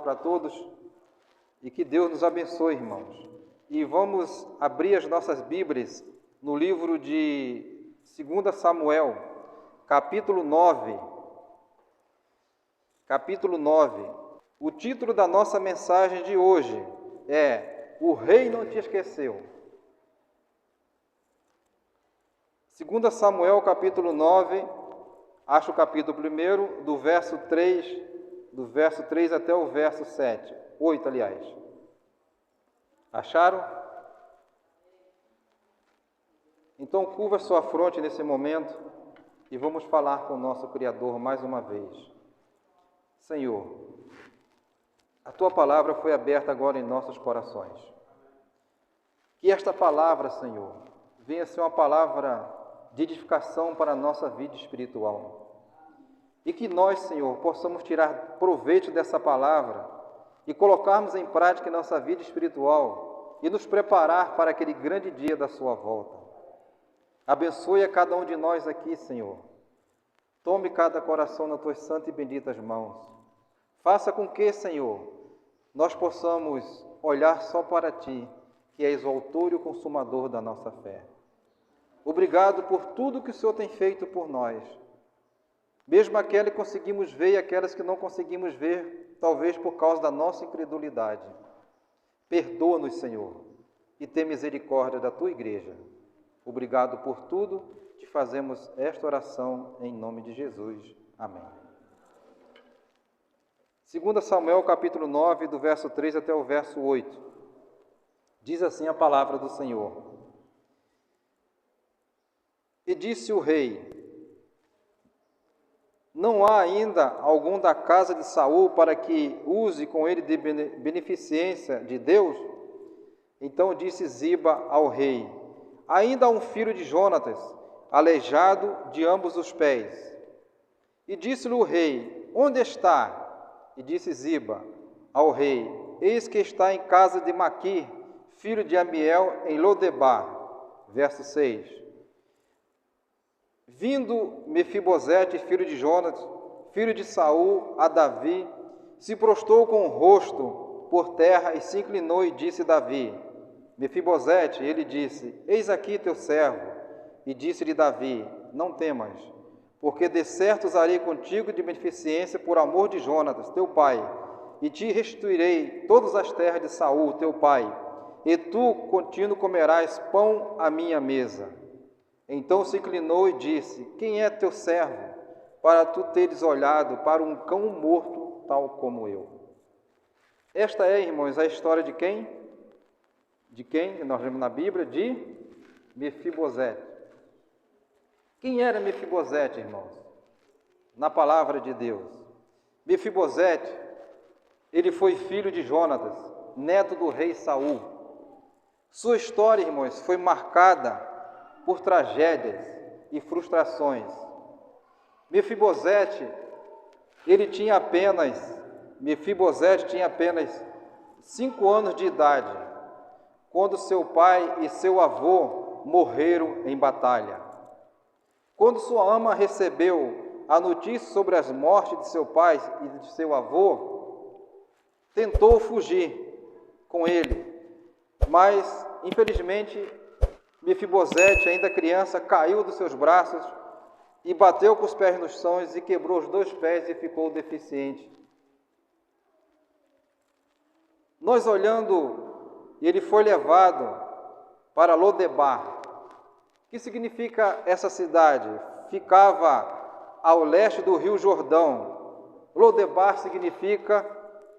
para todos e que Deus nos abençoe, irmãos. E vamos abrir as nossas Bíblias no livro de 2 Samuel, capítulo 9. Capítulo 9. O título da nossa mensagem de hoje é O Rei Não Te Esqueceu. 2 Samuel, capítulo 9, acho o capítulo 1, do verso 3 até o verso 7, 8, aliás. Acharam? Então, curva sua fronte nesse momento e vamos falar com o nosso Criador mais uma vez. Senhor, a Tua palavra foi aberta agora em nossos corações. Que esta palavra, Senhor, venha ser uma palavra de edificação para a nossa vida espiritual. E que nós, Senhor, possamos tirar proveito dessa palavra e colocarmos em prática em nossa vida espiritual e nos preparar para aquele grande dia da Sua volta. Abençoe a cada um de nós aqui, Senhor. Tome cada coração nas Tuas santas e benditas mãos. Faça com que, Senhor, nós possamos olhar só para Ti, que és o autor e o consumador da nossa fé. Obrigado por tudo que o Senhor tem feito por nós. Mesmo aquelas que conseguimos ver e aquelas que não conseguimos ver, talvez por causa da nossa incredulidade. Perdoa-nos, Senhor, e tenha misericórdia da Tua igreja. Obrigado por tudo, te fazemos esta oração em nome de Jesus. Amém. 2 Samuel, capítulo 9, do verso 3 até o verso 8. Diz assim a palavra do Senhor. E disse o rei: não há ainda algum da casa de Saul para que use com ele de beneficência de Deus? Então disse Ziba ao rei: ainda há um filho de Jonatas, aleijado de ambos os pés. E disse-lhe o rei: onde está? E disse Ziba ao rei: eis que está em casa de Maquir, filho de Amiel, em Lodebar. Verso 6. Vindo Mefibosete, filho de Jonatas, filho de Saul, a Davi, se prostrou com o rosto por terra e se inclinou e disse Davi: Mefibosete, ele disse: eis aqui teu servo. E disse-lhe Davi: não temas, porque de certo usarei contigo de beneficência por amor de Jonatas, teu pai, e te restituirei todas as terras de Saul, teu pai, e tu contínuo comerás pão à minha mesa. Então se inclinou e disse: quem é teu servo, para tu teres olhado para um cão morto, tal como eu? Esta é, irmãos, a história de quem? De quem? Nós vemos na Bíblia, de Mefibosete. Quem era Mefibosete, irmãos? Na palavra de Deus. Mefibosete, ele foi filho de Jonatas, neto do rei Saul. Sua história, irmãos, foi marcada por tragédias e frustrações. Mefibosete tinha apenas 5 anos de idade, quando seu pai e seu avô morreram em batalha. Quando sua ama recebeu a notícia sobre as mortes de seu pai e de seu avô, tentou fugir com ele, mas, infelizmente, Mefibosete, ainda criança, caiu dos seus braços e bateu com os pés nos chões e quebrou os 2 pés e ficou deficiente. Nós olhando, ele foi levado para Lodebar. O que significa essa cidade? Ficava ao leste do rio Jordão. Lodebar significa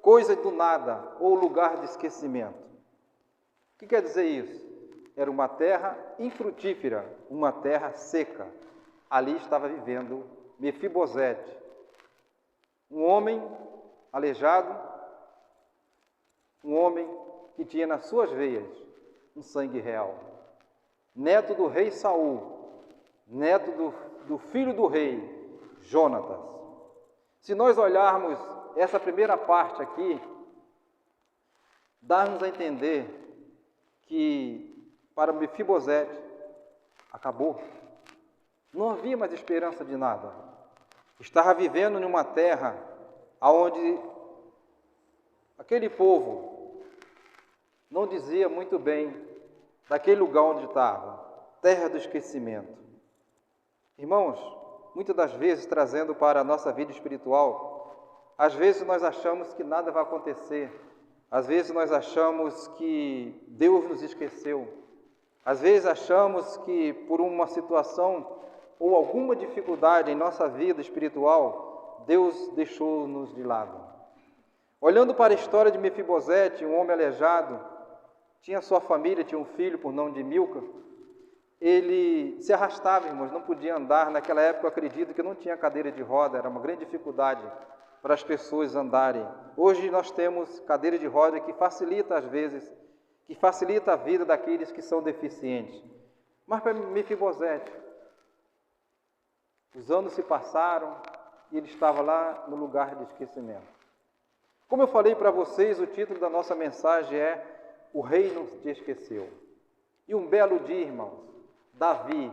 coisa do nada ou lugar de esquecimento. O que quer dizer isso? Era uma terra infrutífera, uma terra seca. Ali estava vivendo Mefibosete, um homem aleijado, um homem que tinha nas suas veias um sangue real. Neto do rei Saul, neto do filho do rei, Jonatas. Se nós olharmos essa primeira parte aqui, dá-nos a entender que para Mefibosete acabou. Não havia mais esperança de nada. Estava vivendo em uma terra onde aquele povo não dizia muito bem daquele lugar onde estava, terra do esquecimento. Irmãos, muitas das vezes, trazendo para a nossa vida espiritual, às vezes nós achamos que nada vai acontecer, às vezes nós achamos que Deus nos esqueceu, às vezes achamos que por uma situação ou alguma dificuldade em nossa vida espiritual, Deus deixou-nos de lado. Olhando para a história de Mefibosete, um homem aleijado, tinha sua família, tinha um filho por nome de Milca, ele se arrastava, irmãos, não podia andar. Naquela época eu acredito que não tinha cadeira de roda, era uma grande dificuldade para as pessoas andarem. Hoje nós temos cadeira de roda que facilita às vezes, que facilita a vida daqueles que são deficientes. Mas para Mefibosete, os anos se passaram e ele estava lá no lugar de esquecimento. Como eu falei para vocês, o título da nossa mensagem é O Rei Não Te Esqueceu. E um belo dia, irmãos, Davi,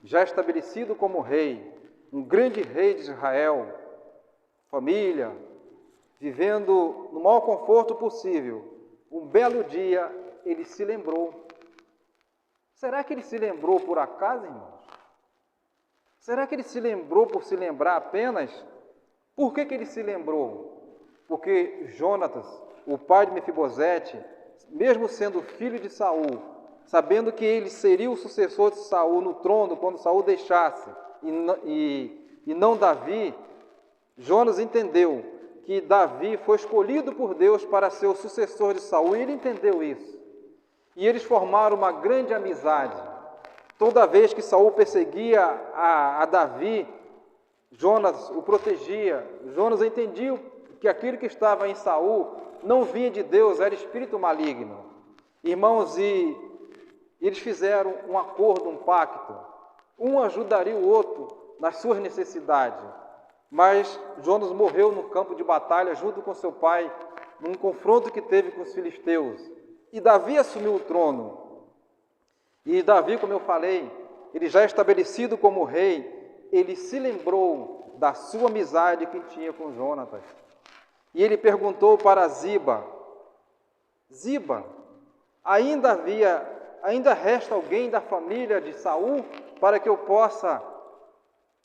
já estabelecido como rei, um grande rei de Israel, família, vivendo no maior conforto possível, um belo dia ele se lembrou. Será que ele se lembrou por acaso, irmãos? Será que ele se lembrou por se lembrar apenas? Por que ele se lembrou? Porque Jonatas, o pai de Mefibosete, mesmo sendo filho de Saul, sabendo que ele seria o sucessor de Saul no trono quando Saul deixasse, e não Davi, Jonas entendeu que Davi foi escolhido por Deus para ser o sucessor de Saul, e ele entendeu isso. E eles formaram uma grande amizade. Toda vez que Saul perseguia a Davi, Jonas o protegia. Jonas entendia que aquilo que estava em Saul não vinha de Deus, era espírito maligno. Irmãos, e eles fizeram um acordo, um pacto. Um ajudaria o outro nas suas necessidades. Mas Jonas morreu no campo de batalha junto com seu pai, num confronto que teve com os filisteus. E Davi assumiu o trono. E Davi, como eu falei, ele já estabelecido como rei, ele se lembrou da sua amizade que tinha com Jonatas. E ele perguntou para Ziba, Ziba, ainda resta alguém da família de Saul para que eu possa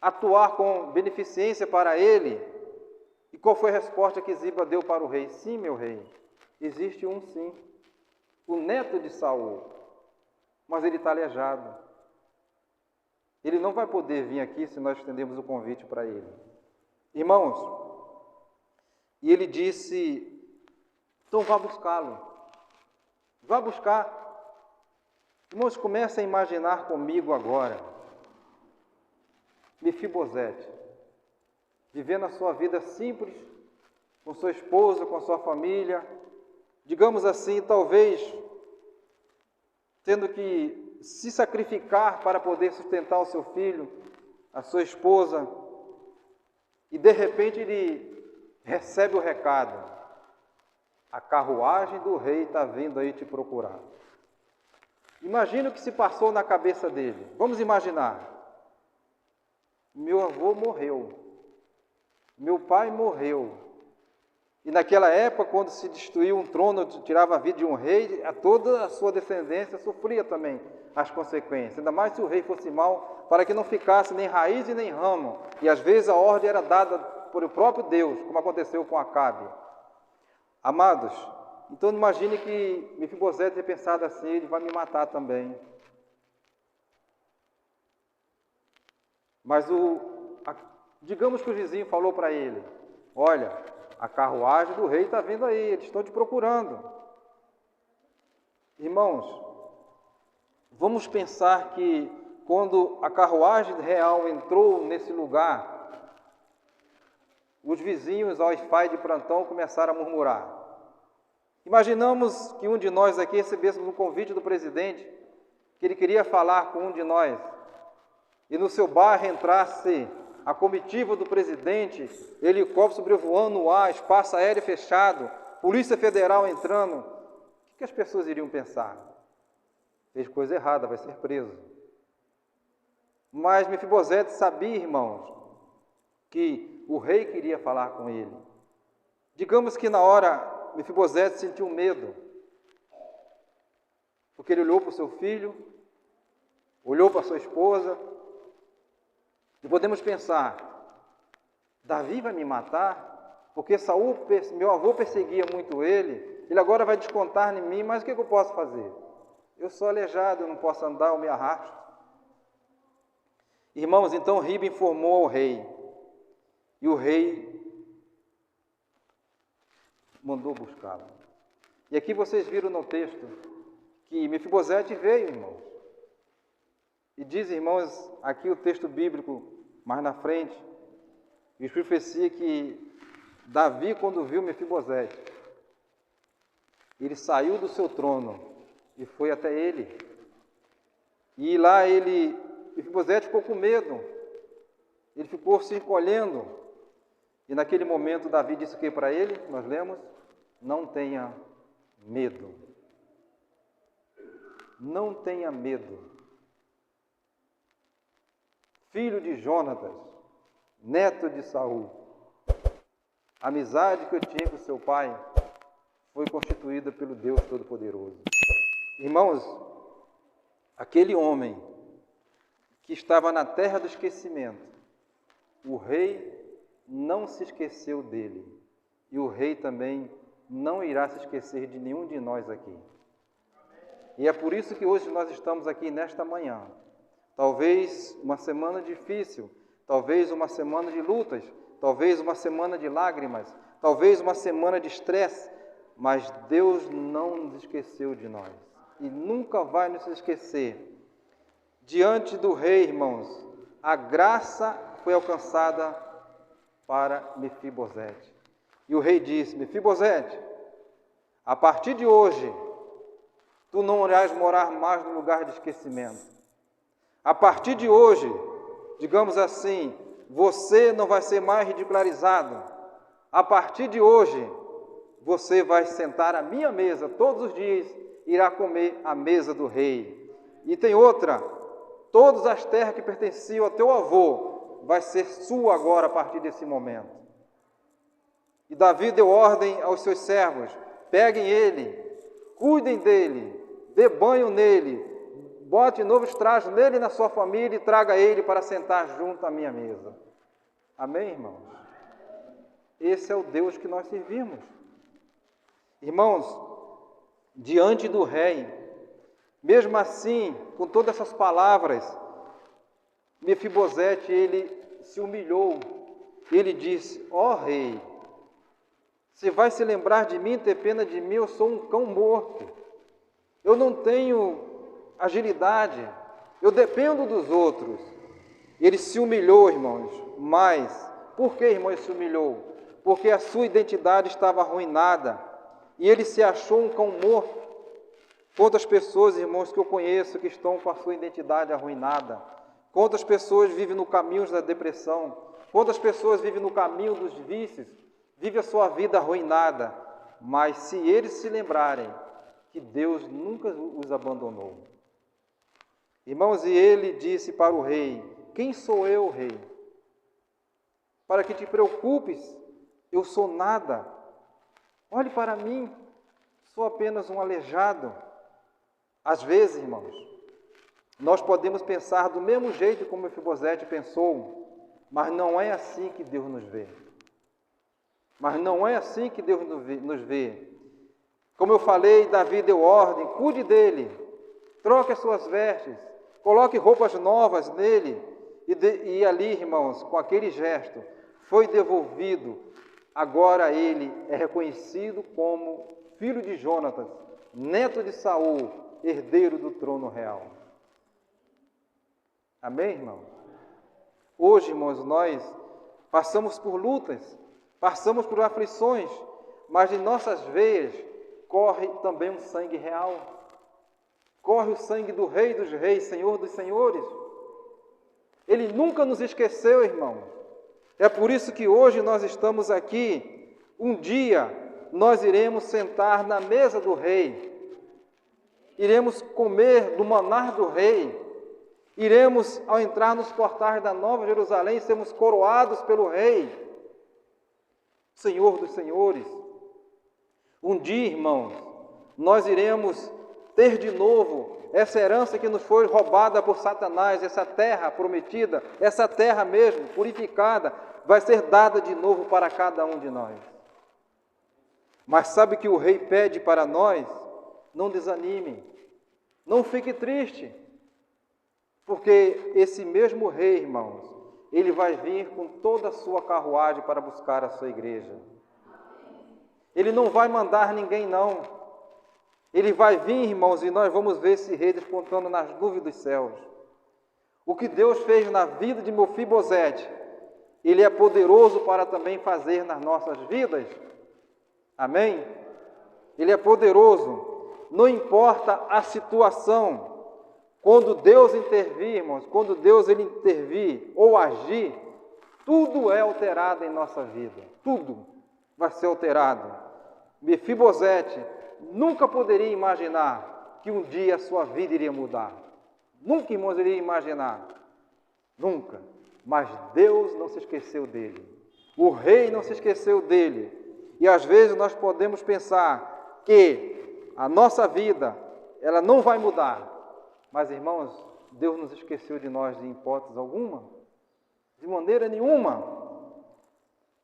atuar com beneficência para ele? E qual foi a resposta que Ziba deu para o rei? Sim, meu rei, existe um sim, o neto de Saul, mas ele está aleijado. Ele não vai poder vir aqui se nós estendemos o convite para ele. Irmãos, e ele disse, então vá buscá-lo. Vá buscar. Irmãos, comecem a imaginar comigo agora. Mefibosete, vivendo a sua vida simples, com sua esposa, com sua família, digamos assim, talvez tendo que se sacrificar para poder sustentar o seu filho, a sua esposa, e de repente ele recebe o recado, a carruagem do rei está vindo aí te procurar. Imagina o que se passou na cabeça dele. Vamos imaginar, meu avô morreu, meu pai morreu, e naquela época, quando se destruía um trono, tirava a vida de um rei, toda a sua descendência sofria também as consequências, ainda mais se o rei fosse mau, para que não ficasse nem raiz e nem ramo, e às vezes a ordem era dada por o próprio Deus, como aconteceu com Acabe. Amados, então imagine que Mefibosete tenha pensado assim, ele vai me matar também. Mas digamos que o vizinho falou para ele, olha, a carruagem do rei está vindo aí, eles estão te procurando. Irmãos, vamos pensar que quando a carruagem real entrou nesse lugar, os vizinhos ao Wi-Fi de plantão começaram a murmurar. Imaginamos que um de nós aqui recebêssemos um convite do presidente, que ele queria falar com um de nós, e no seu bairro entrasse a comitiva do presidente, helicóptero sobrevoando no ar, espaço aéreo fechado, Polícia Federal entrando. O que as pessoas iriam pensar? Fez coisa errada, vai ser preso. Mas Mefibosete sabia, irmãos, que o rei queria falar com ele. Digamos que na hora Mefibosete sentiu medo, porque ele olhou para o seu filho, olhou para a sua esposa, e podemos pensar, Davi vai me matar, porque Saul, meu avô, perseguia muito ele agora vai descontar em mim, mas o que eu posso fazer? Eu sou aleijado, eu não posso andar, eu me arrasto. Irmãos, então Riba informou ao rei, e o rei mandou buscá-lo. E aqui vocês viram no texto que Mefibosete veio, irmãos. E diz, irmãos, aqui o texto bíblico, mais na frente, diz profecia que Davi, quando viu Mefibosete, ele saiu do seu trono e foi até ele. E lá Mefibosete ficou com medo, ele ficou se encolhendo. E naquele momento Davi disse o que para ele? Nós lemos, não tenha medo. Não tenha medo. Filho de Jonatas, neto de Saul, a amizade que eu tinha com seu pai foi constituída pelo Deus Todo-Poderoso. Irmãos, aquele homem que estava na terra do esquecimento, o rei não se esqueceu dele, e o rei também não irá se esquecer de nenhum de nós aqui. E é por isso que hoje nós estamos aqui nesta manhã. Talvez uma semana difícil, talvez uma semana de lutas, talvez uma semana de lágrimas, talvez uma semana de estresse, mas Deus não nos esqueceu de nós e nunca vai nos esquecer. Diante do rei, irmãos, a graça foi alcançada para Mefibosete. E o rei disse, Mefibosete, a partir de hoje, tu não irás morar mais no lugar de esquecimento. A partir de hoje, digamos assim, você não vai ser mais ridicularizado. A partir de hoje, você vai sentar à minha mesa todos os dias, irá comer à mesa do rei. E tem outra, todas as terras que pertenciam ao teu avô, vai ser sua agora a partir desse momento. E Davi deu ordem aos seus servos, peguem ele, cuidem dele, dê banho nele, bote novos trajes nele e na sua família e traga ele para sentar junto à minha mesa. Amém, irmãos? Esse é o Deus que nós servimos. Irmãos, diante do rei, mesmo assim, com todas essas palavras, Mefibosete, ele se humilhou. Ele disse, ó rei, você vai se lembrar de mim, ter pena de mim, eu sou um cão morto. Eu não tenho agilidade, eu dependo dos outros. Ele se humilhou, irmãos, mas, por que, irmãos, se humilhou? Porque a sua identidade estava arruinada, e ele se achou um cão morto. Quantas pessoas, irmãos, que eu conheço que estão com a sua identidade arruinada? Quantas pessoas vivem no caminho da depressão? Quantas pessoas vivem no caminho dos vícios? Vivem a sua vida arruinada, mas se eles se lembrarem que Deus nunca os abandonou. Irmãos, e ele disse para o rei, quem sou eu, rei? Para que te preocupes, eu sou nada. Olhe para mim, sou apenas um aleijado. Às vezes, irmãos, nós podemos pensar do mesmo jeito como Mefibosete pensou, mas não é assim que Deus nos vê. Mas não é assim que Deus nos vê. Como eu falei, Davi deu ordem, cuide dele, troque as suas vestes, coloque roupas novas nele, e ali, irmãos, com aquele gesto, foi devolvido. Agora ele é reconhecido como filho de Jonatas, neto de Saul, herdeiro do trono real. Amém, irmão? Hoje, irmãos, nós passamos por lutas, passamos por aflições, mas em nossas veias corre também um sangue real. Corre o sangue do Rei dos Reis, Senhor dos Senhores. Ele nunca nos esqueceu, irmão. É por isso que hoje nós estamos aqui. Um dia nós iremos sentar na mesa do Rei. Iremos comer do manar do Rei. Iremos, ao entrar nos portais da Nova Jerusalém, sermos coroados pelo Rei, Senhor dos Senhores. Um dia, irmãos, nós iremos ter de novo essa herança que nos foi roubada por Satanás, essa terra prometida, essa terra mesmo, purificada, vai ser dada de novo para cada um de nós. Mas sabe que o Rei pede para nós? Não desanime, não fique triste, porque esse mesmo Rei, irmãos, ele vai vir com toda a sua carruagem para buscar a sua igreja. Ele não vai mandar ninguém, não. Ele vai vir, irmãos, e nós vamos ver esse Rei despontando nas nuvens dos céus. O que Deus fez na vida de Mefibosete, Ele é poderoso para também fazer nas nossas vidas. Amém? Ele é poderoso. Não importa a situação. Quando Deus intervir, irmãos, quando Deus ele intervir ou agir, tudo é alterado em nossa vida. Tudo vai ser alterado. Mefibosete nunca poderia imaginar que um dia a sua vida iria mudar. Nunca, irmãos, iria imaginar. Nunca. Mas Deus não se esqueceu dele. O Rei não se esqueceu dele. E às vezes nós podemos pensar que a nossa vida, ela não vai mudar. Mas, irmãos, Deus não se esqueceu de nós de hipótese alguma. De maneira nenhuma.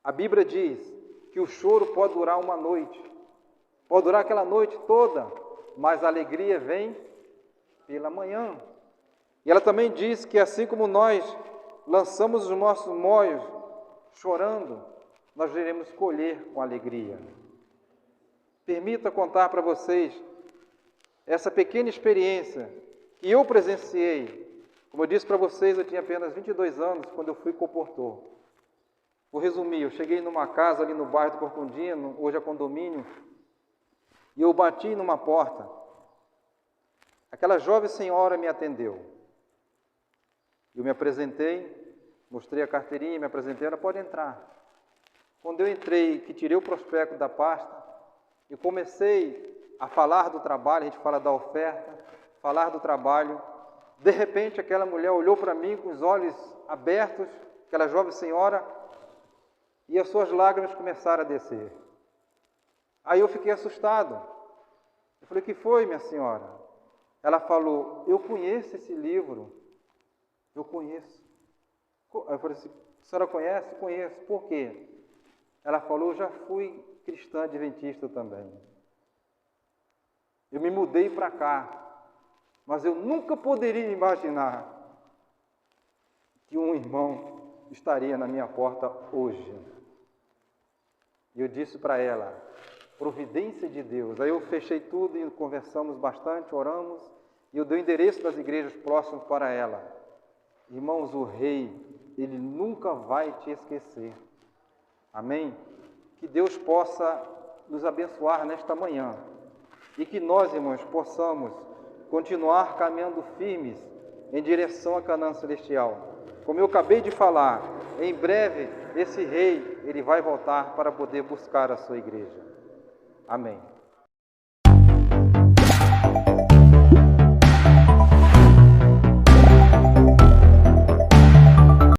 A Bíblia diz que o choro pode durar uma noite. Pode durar aquela noite toda, mas a alegria vem pela manhã. E ela também diz que assim como nós lançamos os nossos molhos chorando, nós iremos colher com alegria. Permita contar para vocês essa pequena experiência que eu presenciei. Como eu disse para vocês, eu tinha apenas 22 anos quando eu fui comportor. Vou resumir, eu cheguei numa casa ali no bairro do Corcundino, hoje é condomínio, e eu bati numa porta. Aquela jovem senhora me atendeu. Eu me apresentei, mostrei a carteirinha, me apresentei, ela pode entrar. Quando eu entrei, que tirei o prospecto da pasta, e comecei a falar do trabalho, a gente fala da oferta, falar do trabalho, de repente aquela mulher olhou para mim com os olhos abertos, aquela jovem senhora, e as suas lágrimas começaram a descer. Aí eu fiquei assustado. Eu falei, o que foi, minha senhora? Ela falou, eu conheço esse livro. Eu conheço. Eu falei assim, a senhora conhece? Conheço. Por quê? Ela falou, eu já fui cristã adventista também. Eu me mudei para cá, mas eu nunca poderia imaginar que um irmão estaria na minha porta hoje. E eu disse para ela, providência de Deus. Aí eu fechei tudo e conversamos bastante, oramos, e eu dei o endereço das igrejas próximas para ela. Irmãos, o Rei, ele nunca vai te esquecer. Amém? Que Deus possa nos abençoar nesta manhã e que nós, irmãos, possamos continuar caminhando firmes em direção à Canaã Celestial. Como eu acabei de falar, em breve esse Rei, ele vai voltar para poder buscar a sua igreja. Amém.